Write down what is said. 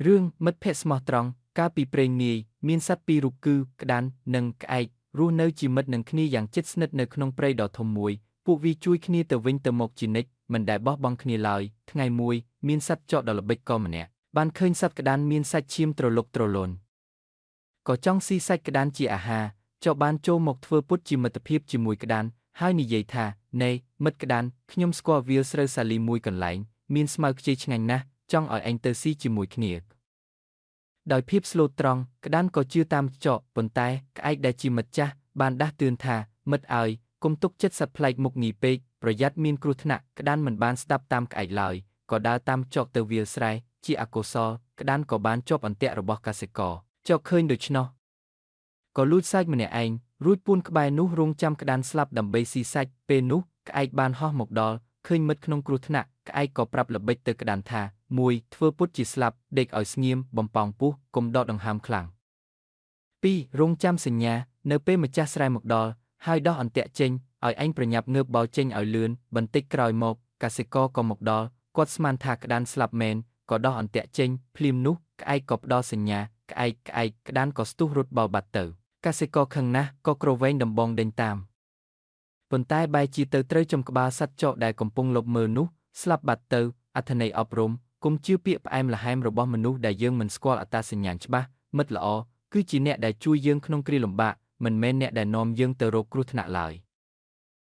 រឿងមិត្តភក្តិស្មោះត្រង់កាលពីព្រេងនាយមានសត្វពីររូបគឺក្តាន់និងក្អែករស់នៅជាមិត្តនឹងគ្នាយ៉ាងជិតស្និទ្ធនៅក្នុងព្រៃដ៏ធំមួយពួកវាជួយគ្នាទៅវិញទៅមកជានិច្ចមិនដែលបោះបង់គ្នាឡើយថ្ងៃមួយមានសត្វចោរដ៏ល្បិចកម្នាក់បានឃើញសត្វក្តាន់មានសាច់ឈាមទ្រលុកទ្រលន់ក៏ចង់ស៊ីសាច់ក្តាន់ជាអាហារចោរបានចូលមកធ្វើពុតជាមិត្តភាពជាមួយក្តាន់ហើយនិយាយថាណែមិត្តក្តាន់ខ្ញុំស្គាល់វាលស្រូវសាលីមួយកន្លែងមានស្មៅខ្ចីឆ្ងាញ់ណាស់ចង់ឲ្យឯងទៅស៊ីជាមួយគ្នាដោយភាពស្លូតត្រង់ក្តាន់ក៏ជឿតាមចោរប៉ុន្តែក្អែកដែលជាមិត្តចាស់បានដាស់តឿនថាមិត្តអើយគុំទុកចិត្តសត្វប្លែកមុខងាយពេកប្រយ័ត្នមានគ្រោះថ្នាក់ក្តាន់មិនបានស្ដាប់តាមក្អែកឡើយក៏ដើរតាមចោរទៅវាលស្រែជាអកុសលក្តាន់ក៏បានជាប់អន្ទាក់របស់កសិករចោរឃើញដូច្នោះក៏លួចសើចម្នាក់ឯងរួចពួនក្បែរនោះរងចាំក្តាន់ស្លាប់ដើម្បីស៊ីសាច់ពេលនោះក្អែកបានហោះមកដល់ឃើញមិត្តក្នុងគ្រោះថ្នាក់ក្អែកក៏ប្រាប់ល្បិចទៅក្តាន់ថា1ធ្វើពុតជាស្លាប់ដេកឲ្យស្ងៀមបំប៉ោងពុះកុំដកដង្ហើមខ្លាំង2រងចាំសញ្ញានៅពេលម្ចាស់ស្រែមកដល់ហើយដោះអន្ទាក់ចេញឲ្យឯងប្រញាប់ងើបបោចេញឲ្យលឿនបន្តិចក្រោយមកកសិករក៏មកដល់គាត់ស្មានថាក្តាន់ស្លាប់មែនក៏ដោះអន្ទាក់ចេញភ្លាមនោះក្អែកក៏ផ្ដល់សញ្ញាក្អែកក្តាន់ក៏ស្ទុះរត់បោលបាត់ទៅកសិករខឹងណាស់ក៏គ្រវែងដំបងដេញតាមប៉ុន្តែបែរជាទៅត្រូវចំក្បាលសត្វចោរដែលកំពុងលបមើលនោះស្លាប់បាត់ទៅអត្ថន័យអប់រំគុំជឿពាក្យផ្អែមល្ហែមរបស់មនុស្សដែលយើងមិនស្គាល់អត្តសញ្ញាណច្បាស់មិត្តល្អគឺជាអ្នកដែលជួយយើងក្នុងគ្រាលំបាកមិនមែនអ្នកដែលនាំយើងទៅរកគ្រោះថ្នាក់ឡើយ